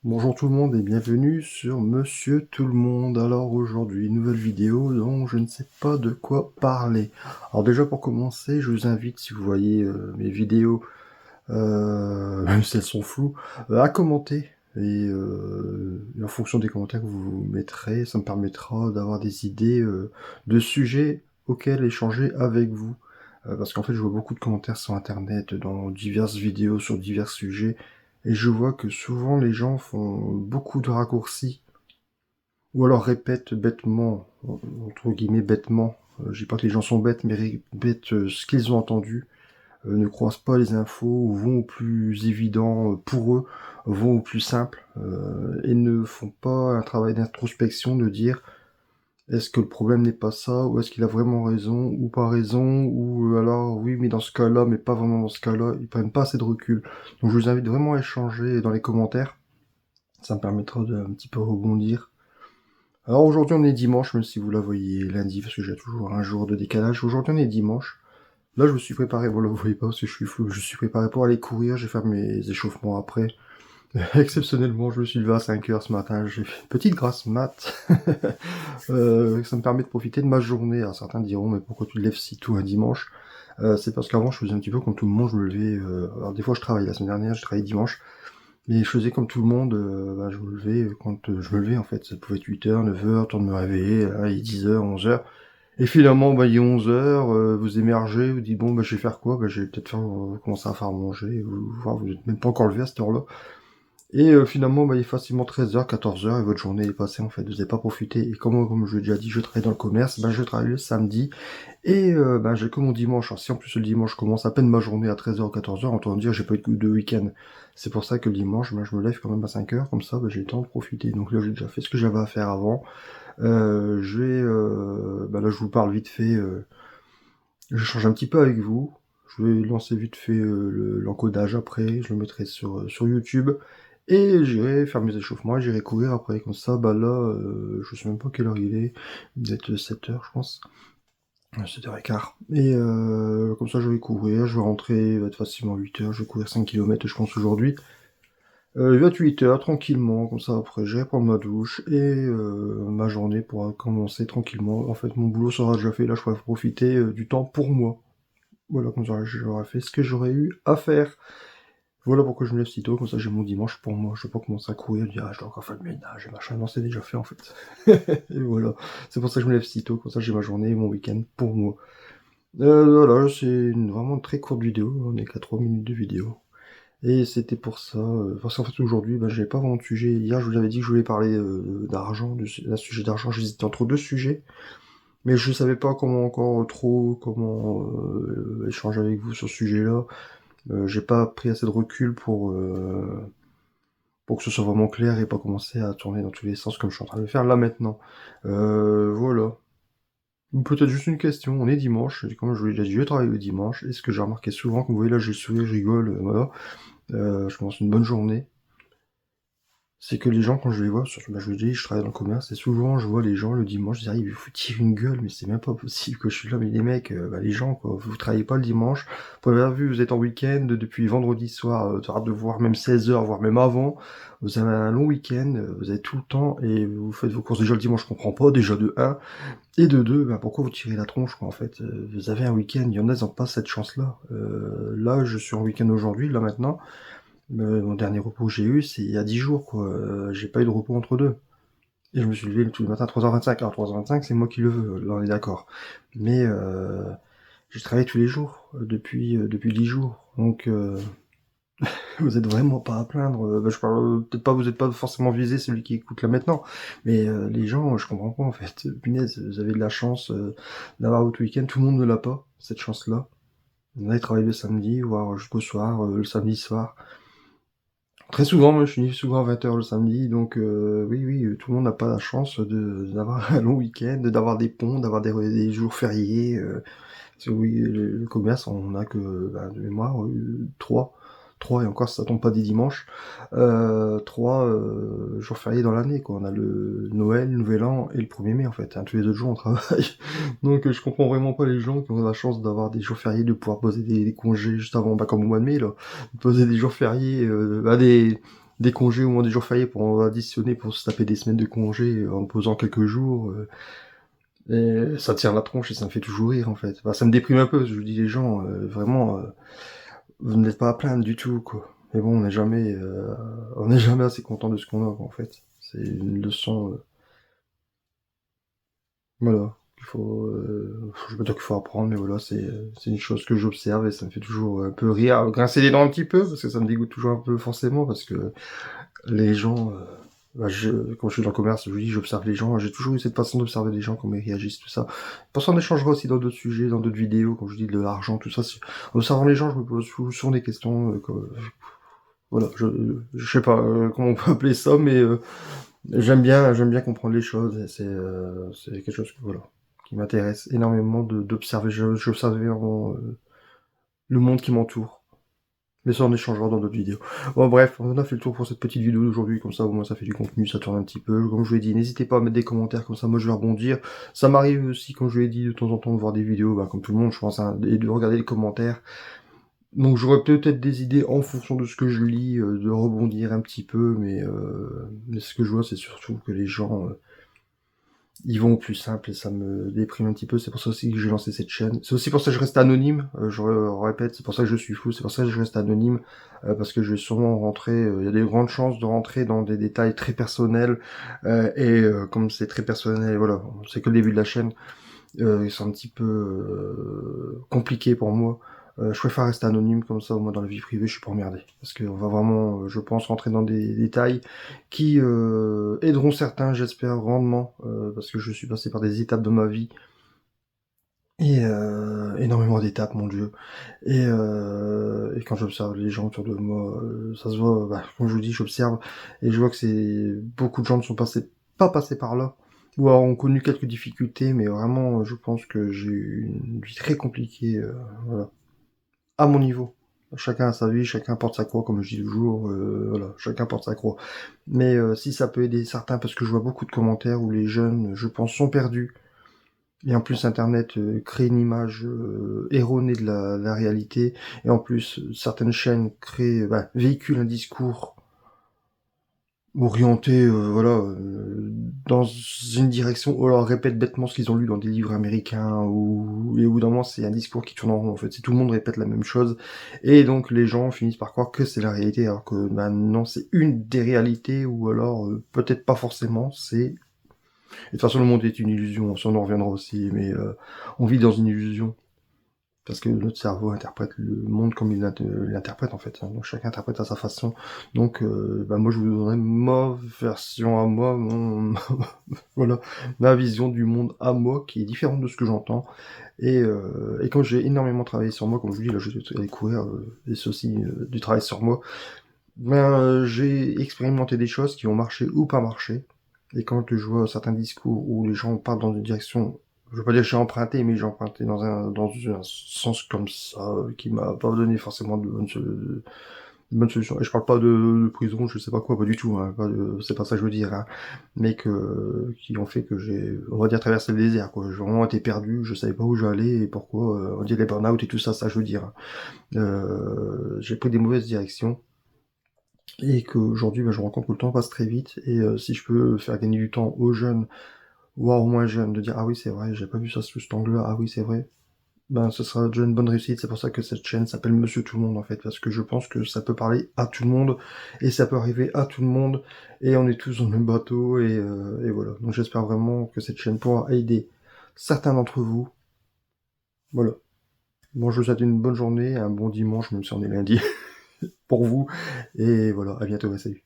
Bonjour tout le monde et bienvenue sur Monsieur Tout le Monde. Alors aujourd'hui, nouvelle vidéo dont je ne sais pas de quoi parler. Alors déjà pour commencer, je vous invite, si vous voyez mes vidéos, même si elles sont floues, à commenter. Et en fonction des commentaires que vous mettrez, ça me permettra d'avoir des idées de sujets auxquels échanger avec vous. Parce qu'en fait, je vois beaucoup de commentaires sur Internet, dans diverses vidéos sur divers sujets, et je vois que souvent les gens font beaucoup de raccourcis, ou alors répètent bêtement, entre guillemets bêtement, je dis pas que les gens sont bêtes, mais répètent ce qu'ils ont entendu, ne croisent pas les infos, vont au plus évident pour eux, vont au plus simple, et ne font pas un travail d'introspection de dire est-ce que le problème n'est pas ça, ou est-ce qu'il a vraiment raison, ou pas raison, ou alors oui, mais dans ce cas-là, mais pas vraiment dans ce cas-là, ils prennent pas assez de recul. Donc je vous invite vraiment à échanger dans les commentaires, ça me permettra de un petit peu rebondir. Alors aujourd'hui on est dimanche, même si vous la voyez lundi, parce que j'ai toujours un jour de décalage. Aujourd'hui on est dimanche. Là je me suis préparé, bon là vous voyez pas parce que je suis flou, je suis préparé pour aller courir, je vais faire mes échauffements après. Exceptionnellement, je me suis levé à 5 heures ce matin, j'ai fait une petite grasse mat. Ça me permet de profiter de ma journée. Alors certains diront, mais pourquoi tu te lèves si tôt un dimanche? C'est parce qu'avant, je faisais un petit peu comme tout le monde, je me levais... alors des fois, je travaille. La semaine dernière, je travaillais dimanche. Mais je faisais comme tout le monde, je me levais quand je me levais, en fait. Ça pouvait être 8 heures, 9 heures, temps de me réveiller, là, il est 10 heures, 11 heures. Et finalement, il est 11 heures, vous émergez, vous dites, bon, je vais faire quoi? Je vais peut-être commencer à faire manger, ou voir, vous n'êtes même pas encore levé à cette heure-là. Et finalement, il est facilement 13 heures, 14 heures, et votre journée est passée, en fait. Vous n'avez pas profité. Et comme je l'ai déjà dit, je travaille dans le commerce, je travaille le samedi. Et j'ai que mon dimanche. Alors, si en plus le dimanche commence à peine ma journée à 13 heures ou 14 heures, autant dire j'ai pas eu de week-end. C'est pour ça que le dimanche, je me lève quand même à 5 heures, comme ça j'ai le temps de profiter. Donc là, j'ai déjà fait ce que j'avais à faire avant. Là, je vous parle vite fait. Je change un petit peu avec vous. Je vais lancer vite fait l'encodage après. Je le mettrai sur YouTube. Et j'irai faire mes échauffements, et j'irai courir après. Comme ça, je sais même pas quelle heure il est. Il doit être 7 heures, je pense. 7h15. Et comme ça, je vais courir. Je vais rentrer, il va être facilement 8 heures. Je vais courir 5 km, je pense, aujourd'hui. Il va être 8 heures, tranquillement. Comme ça, après, j'irai prendre ma douche. Et ma journée pourra commencer tranquillement. En fait, mon boulot sera déjà fait. Là, je pourrai profiter du temps pour moi. Voilà, comme ça, j'aurai fait ce que j'aurais eu à faire. Voilà pourquoi je me lève si tôt, comme ça j'ai mon dimanche pour moi. Je vais pas commencer à courir, dire je dois encore faire le ménage et machin. Non, c'est déjà fait en fait. Et voilà. C'est pour ça que je me lève si tôt, comme ça j'ai ma journée et mon week-end pour moi. Voilà, c'est vraiment une très courte vidéo. On est qu'à 3 minutes de vidéo. Et c'était pour ça. Parce qu'en fait aujourd'hui, j'ai pas vraiment de sujet. Hier, je vous avais dit que je voulais parler d'argent, d'un sujet d'argent. J'hésitais entre deux sujets. Mais je savais pas comment encore trop, comment échanger avec vous sur ce sujet-là. J'ai pas pris assez de recul pour que ce soit vraiment clair et pas commencer à tourner dans tous les sens comme je suis en train de le faire là maintenant. Voilà. Ou peut-être juste une question, on est dimanche, et comme je vous l'ai déjà dit, je travaille le dimanche, et ce que j'ai remarqué souvent, comme vous voyez là, j'ai souri, je rigole, voilà, je commence une bonne journée, c'est que les gens, quand je les vois, surtout, je vous dis, je travaille dans le commerce, et souvent, je vois les gens le dimanche, ils arrivent, ils vous tirent une gueule, mais c'est même pas possible que je suis là, mais les mecs, les gens, quoi, vous travaillez pas le dimanche, vous avez vu, vous êtes en week-end depuis vendredi soir, de voir même 16 heures, voire même avant, vous avez un long week-end, vous avez tout le temps, et vous faites vos courses déjà le dimanche, je comprends pas, déjà de un, et de deux, pourquoi vous tirez la tronche, quoi, en fait, vous avez un week-end, il y en a, ils ont pas cette chance-là, là, je suis en week-end aujourd'hui, là, maintenant, mon dernier repos que j'ai eu, c'est il y a 10 jours, quoi. J'ai pas eu de repos entre deux. Et je me suis levé tous les matins à 3h25. Alors 3h25, c'est moi qui le veux, là on est d'accord. Mais j'ai travaillé tous les jours, depuis 10 jours. Donc vous êtes vraiment pas à plaindre. Je parle peut-être pas, vous êtes pas forcément visé celui qui écoute là maintenant. Mais les gens, je comprends pas en fait. Punaise, vous avez de la chance d'avoir votre week-end, tout le monde ne l'a pas, cette chance-là. On a travaillé le samedi, voire jusqu'au soir, le samedi soir. Très souvent, moi je finis souvent à 20 heures le samedi, donc oui, oui, tout le monde n'a pas la chance d'avoir un long week-end, d'avoir des ponts, d'avoir des jours fériés. Parce que oui, le commerce, on a que, de mémoire, 3. 3, et encore ça tombe pas des dimanches. 3 jours fériés dans l'année, quoi. On a le Noël, le Nouvel An et le 1er mai, en fait, hein. Tous les autres jours, on travaille. Donc je comprends vraiment pas les gens qui ont la chance d'avoir des jours fériés, de pouvoir poser des congés juste avant, comme au mois de mai, là. De poser des jours fériés, des des congés au moins des jours fériés pour en additionner pour se taper des semaines de congés en posant quelques jours. Et ça tire la tronche et ça me fait toujours rire en fait. Bah, ça me déprime un peu parce que je dis les gens, vraiment, vous n'êtes pas à plaindre du tout quoi. Mais bon, on n'est jamais assez content de ce qu'on a quoi, en fait. C'est une leçon, voilà, je veux pas dire qu'il faut apprendre, mais voilà, c'est une chose que j'observe et ça me fait toujours un peu rire, grincer les dents un petit peu parce que ça me dégoûte toujours un peu forcément parce que les gens, bah, quand je suis dans le commerce, je vous dis, j'observe les gens, j'ai toujours eu cette façon d'observer les gens, comment ils réagissent, tout ça. Pour ça, on échangera aussi dans d'autres sujets, dans d'autres vidéos, quand je dis de l'argent, tout ça. En observant les gens, je me pose souvent des questions, voilà, je sais pas comment on peut appeler ça, mais j'aime bien comprendre les choses, et c'est quelque chose voilà, qui m'intéresse énormément d'observer, j'observe vraiment le monde qui m'entoure. Mais ça, on échangera dans d'autres vidéos. Bon, bref, on a fait le tour pour cette petite vidéo d'aujourd'hui, comme ça, au moins, ça fait du contenu, ça tourne un petit peu. Comme je vous l'ai dit, n'hésitez pas à mettre des commentaires, comme ça, moi, je vais rebondir. Ça m'arrive aussi, comme je vous l'ai dit, de temps en temps, de voir des vidéos, bah, comme tout le monde, je pense, hein, et de regarder les commentaires. Donc, j'aurais peut-être des idées en fonction de ce que je lis, de rebondir un petit peu, mais ce que je vois, c'est surtout que les gens, ils vont au plus simple et ça me déprime un petit peu. C'est pour ça aussi que j'ai lancé cette chaîne. C'est aussi pour ça que je reste anonyme. Je répète, c'est pour ça que je suis fou. C'est pour ça que je reste anonyme parce que je vais sûrement rentrer. Il y a des grandes chances de rentrer dans des détails très personnels comme c'est très personnel, voilà, c'est que le début de la chaîne. C'est un petit peu compliqué pour moi. Je préfère rester anonyme comme ça, au moins dans la vie privée, je suis pas emmerdé. Parce qu'on va vraiment, je pense, rentrer dans des détails qui aideront certains, j'espère, grandement, parce que je suis passé par des étapes de ma vie. Et énormément d'étapes, mon Dieu. Et quand j'observe les gens autour de moi, ça se voit, bah, comme je vous dis, j'observe et je vois que beaucoup de gens ne sont pas passés par là, ou alors ont connu quelques difficultés, mais vraiment, je pense que j'ai eu une vie très compliquée, voilà, à mon niveau. Chacun a sa vie, chacun porte sa croix, comme je dis toujours, voilà, chacun porte sa croix. Mais si ça peut aider certains, parce que je vois beaucoup de commentaires où les jeunes, je pense, sont perdus, et en plus, Internet crée une image erronée de la réalité. Et en plus, certaines chaînes véhiculent un discours orienté, dans une direction, ou alors répète bêtement ce qu'ils ont lu dans des livres américains, et au bout d'un moment, c'est un discours qui tourne en rond, en fait. C'est tout le monde répète la même chose. Et donc, les gens finissent par croire que c'est la réalité, alors que, bah, non, c'est une des réalités, ou alors, peut-être pas forcément, et de toute façon, le monde est une illusion, ça on en reviendra aussi, mais on vit dans une illusion, parce que notre cerveau interprète le monde comme il l'interprète en fait, hein. Donc chacun interprète à sa façon. Donc bah, moi je vous donnerai ma version à moi, voilà, ma vision du monde à moi, qui est différente de ce que j'entends. Et quand j'ai énormément travaillé sur moi, comme je vous dis, là je vais découvrir, et c'est aussi du travail sur moi, j'ai expérimenté des choses qui ont marché ou pas marché. Et quand je vois certains discours où les gens partent dans une direction, je veux pas dire que j'ai emprunté, mais j'ai emprunté dans un sens comme ça, qui m'a pas donné forcément de bonnes solutions. Et je parle pas de prison, je sais pas quoi, pas du tout, hein, c'est pas ça que je veux dire, hein, mais qui ont fait que j'ai, on va dire, traversé le désert, quoi. J'ai vraiment été perdu, je savais pas où j'allais et pourquoi, on dit les burn-out et tout ça, ça je veux dire, hein. J'ai pris des mauvaises directions. Et qu'aujourd'hui, bah, je me rends compte que le temps passe très vite et si je peux faire gagner du temps aux jeunes, voire aux moins jeunes, de dire: «Ah oui, c'est vrai, j'ai pas vu ça sous cet angle-là. Ah oui, c'est vrai», ben, ce sera déjà une bonne réussite. C'est pour ça que cette chaîne s'appelle Monsieur Tout le Monde, en fait, parce que je pense que ça peut parler à tout le monde et ça peut arriver à tout le monde et on est tous dans le même bateau et voilà. Donc j'espère vraiment que cette chaîne pourra aider certains d'entre vous. Voilà. Bon, je vous souhaite une bonne journée, un bon dimanche, même si on est lundi, pour vous et voilà, à bientôt, salut.